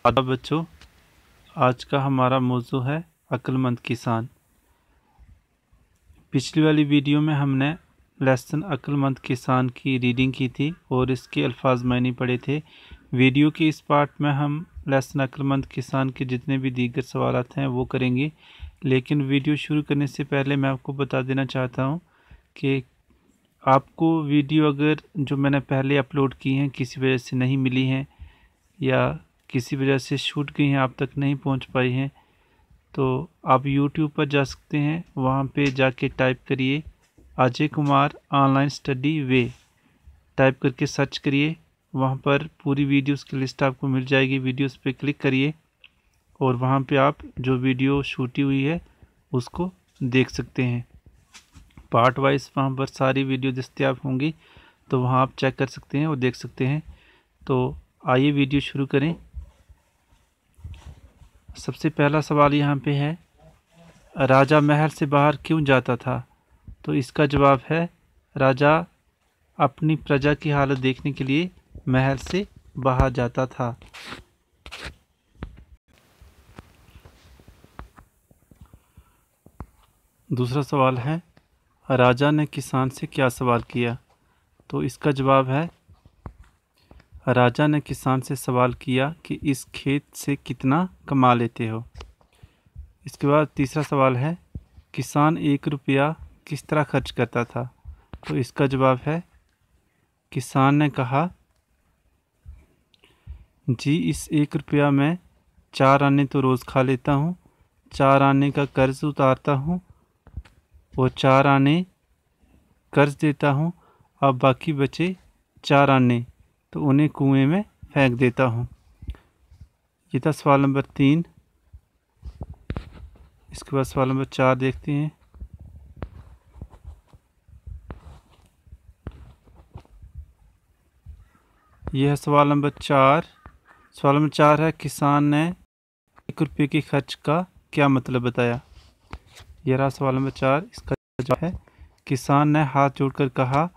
आदाब बच्चों, आज का हमारा मौजू है अक्लमंद किसान। पिछली वाली वीडियो में हमने लेसन अक्लमंद किसान की रीडिंग की थी और इसके अल्फाज मायने पढ़े थे। वीडियो के इस पार्ट में हम लेसन अक्लमंद किसान के जितने भी दीगर सवालात हैं वो करेंगे, लेकिन वीडियो शुरू करने से पहले मैं आपको बता देना चाहता हूँ कि आपको वीडियो अगर जो मैंने पहले अपलोड की हैं किसी वजह से नहीं मिली हैं या किसी वजह से छूट गई हैं, आप तक नहीं पहुंच पाई हैं, तो आप YouTube पर जा सकते हैं। वहां पे जाके टाइप करिए अजय कुमार ऑनलाइन स्टडी वे, टाइप करके सर्च करिए। वहां पर पूरी वीडियोस की लिस्ट आपको मिल जाएगी। वीडियोस पे क्लिक करिए और वहां पे आप जो वीडियो शूटी हुई है उसको देख सकते हैं। पार्ट वाइज वहां पर सारी वीडियो दस्तयाब होंगी, तो वहां आप चेक कर सकते हैं और देख सकते हैं। तो आइए वीडियो शुरू करें। सबसे पहला सवाल यहाँ पे है, राजा महल से बाहर क्यों जाता था? तो इसका जवाब है, राजा अपनी प्रजा की हालत देखने के लिए महल से बाहर जाता था। दूसरा सवाल है, राजा ने किसान से क्या सवाल किया? तो इसका जवाब है, राजा ने किसान से सवाल किया कि इस खेत से कितना कमा लेते हो। इसके बाद तीसरा सवाल है, किसान 1 रुपया किस तरह खर्च करता था? तो इसका जवाब है, किसान ने कहा, जी इस 1 रुपया में 4 आने तो रोज़ खा लेता हूँ, 4 आने का कर्ज उतारता हूँ और 4 आने कर्ज देता हूँ। अब बाकी बचे 4 आने तो उन्हें कुएं में फेंक देता हूँ। ये था सवाल नंबर 3। इसके बाद सवाल नंबर 4 देखते हैं। यह है सवाल नंबर 4। सवाल नंबर 4 है, किसान ने 1 रुपये के खर्च का क्या मतलब बताया? यह रहा सवाल नंबर 4। इसका जवाब है, किसान ने हाथ जोड़कर कहा,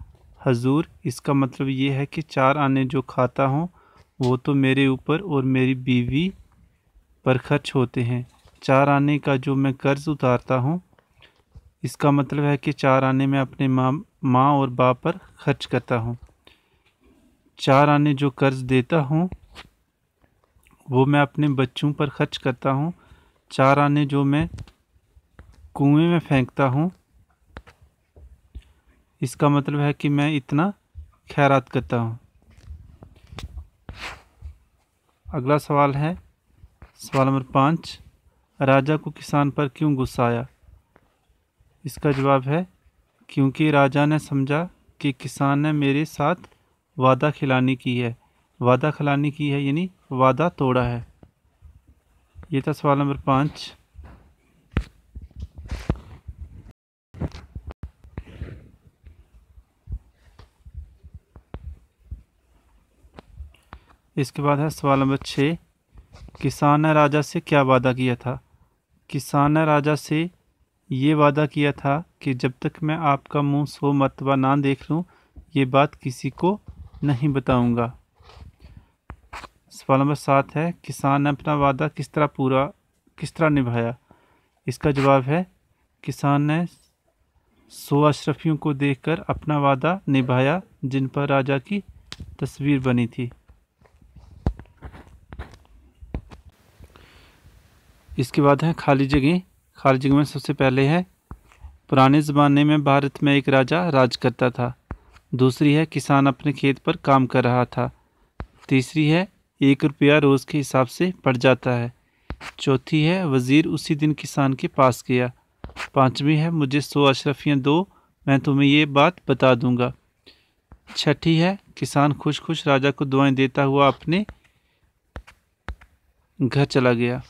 हजूर इसका मतलब ये है कि 4 आने जो खाता हूँ वो तो मेरे ऊपर और मेरी बीवी पर खर्च होते हैं। 4 आने का जो मैं कर्ज उतारता हूँ, इसका मतलब है कि 4 आने में अपने माँ और बाप पर खर्च करता हूँ। 4 आने जो कर्ज देता हूँ वो मैं अपने बच्चों पर खर्च करता हूँ। 4 आने जो मैं कुएं में फेंकता हूँ, इसका मतलब है कि मैं इतना खैरात करता हूँ। अगला सवाल है सवाल नंबर 5, राजा को किसान पर क्यों गुस्सा आया? इसका जवाब है, क्योंकि राजा ने समझा कि किसान ने मेरे साथ वादा खिलानी की है। वादा खिलानी की है यानी वादा तोड़ा है। ये था सवाल नंबर 5। इसके बाद है सवाल नंबर 6, किसान ने राजा से क्या वादा किया था? किसान ने राजा से ये वादा किया था कि जब तक मैं आपका मुंह 100 मरतबा ना देख लूँ, ये बात किसी को नहीं बताऊंगा। सवाल नंबर 7 है, किसान ने अपना वादा किस तरह निभाया? इसका जवाब है, किसान ने 100 अशरफियों को देखकर अपना वादा निभाया जिन पर राजा की तस्वीर बनी थी। इसके बाद है खाली जगह। खाली जगह में सबसे पहले है, पुराने ज़माने में भारत में एक राजा राज करता था। दूसरी है, किसान अपने खेत पर काम कर रहा था। तीसरी है, 1 रुपया रोज़ के हिसाब से पड़ जाता है। चौथी है, वज़ीर उसी दिन किसान के पास गया। पांचवी है, मुझे 100 अशरफियाँ दो, मैं तुम्हें ये बात बता दूंगा। छठी है, किसान खुश खुश राजा को दुआएं देता हुआ अपने घर चला गया।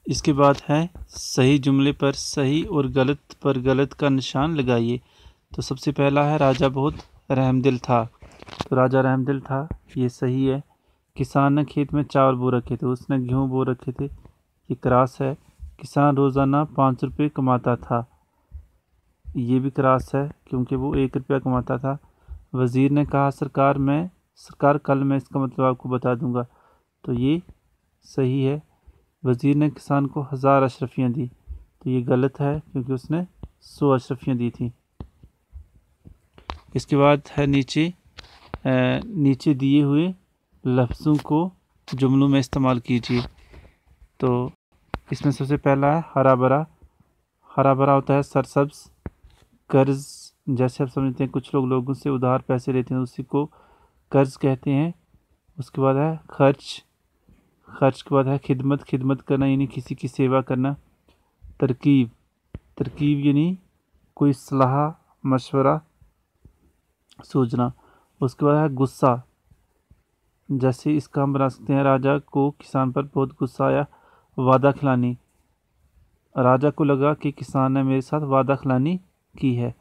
इसके बाद है, सही जुमले पर सही और गलत पर गलत का निशान लगाइए। तो सबसे पहला है, राजा बहुत रहमदिल था। तो राजा रहमदिल था, ये सही है। किसान ने खेत में चावल बो रखे थे, उसने गेहूँ बो रखे थे, ये क्रॉस है। किसान रोज़ाना 5 रुपये कमाता था, ये भी क्रॉस है क्योंकि वो 1 रुपया कमाता था। वज़ीर ने कहा सरकार कल मैं इसका मतलब आपको बता दूंगा। तो ये सही है। वज़ीर ने किसान को 1000 अशरफियाँ दी, तो ये गलत है क्योंकि उसने 100 अशरफियाँ दी थी। इसके बाद है नीचे दिए हुए लफ्ज़ों को जुमलों में इस्तेमाल कीजिए। तो इसमें सबसे पहला है हरा भरा। हरा भरा होता है सरसब्ज। कर्ज, जैसे आप समझते हैं कुछ लोग लोगों से उधार पैसे लेते हैं, उसी को कर्ज कहते हैं। उसके बाद है खर्च के बाद है खिदमत करना यानी किसी की सेवा करना। तरकीब यानी कोई सलाह मशवरा सोचना। उसके बाद है गुस्सा, जैसे इसका हम बना सकते हैं राजा को किसान पर बहुत गुस्सा आया। वादा खिलानी, राजा को लगा कि किसान ने मेरे साथ वादा खिलानी की है।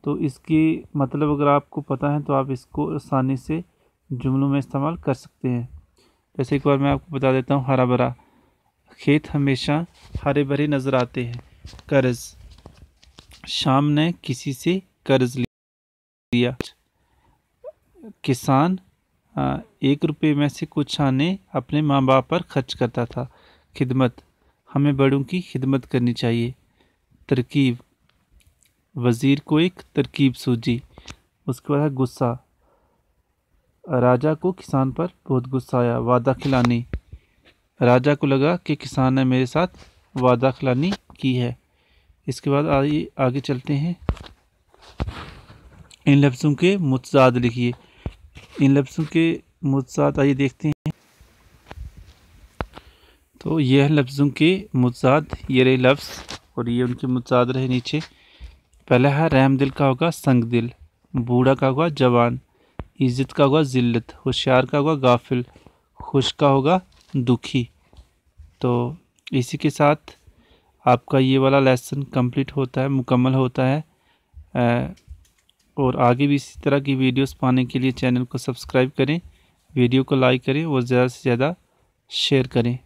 तो इसकी मतलब अगर आपको पता है तो आप इसको आसानी से जुमलों में इस्तेमाल कर सकते हैं। जैसे एक बार मैं आपको बता देता हूँ हरा भरा। खेत हमेशा हरे भरे नज़र आते हैं। कर्ज, शाम ने किसी से कर्ज लिया। किसान 1 रुपये में से कुछ आने अपने माँ बाप पर खर्च करता था। खिदमत, हमें बड़ों की खिदमत करनी चाहिए। तरकीब, वज़ीर को एक तरकीब सूझी। उसके बाद है गुस्सा, राजा को किसान पर बहुत गुस्सा आया। वादा खिलानी, राजा को लगा कि किसान ने मेरे साथ वादा खिलानी की है। इसके बाद आगे चलते हैं। इन लफ्ज़ों के मुतज़ाद लिखिए। इन लफ्ज़ों के मुतज़ाद आइए देखते हैं। तो यह लफ्ज़ों के मुतज़ाद, ये रहे लफ्ज़ और ये उनके मुतज़ाद रहे नीचे। पहला है रहमदिल का होगा संग दिल, बूढ़ा का होगा जवान, इज़्ज़त का होगा ज़िल्लत, होशियार का होगा गाफिल, खुश का होगा दुखी। तो इसी के साथ आपका ये वाला लेसन कंप्लीट होता है, मुकम्मल होता है। और आगे भी इसी तरह की वीडियोस पाने के लिए चैनल को सब्सक्राइब करें, वीडियो को लाइक करें और ज़्यादा से ज़्यादा शेयर करें।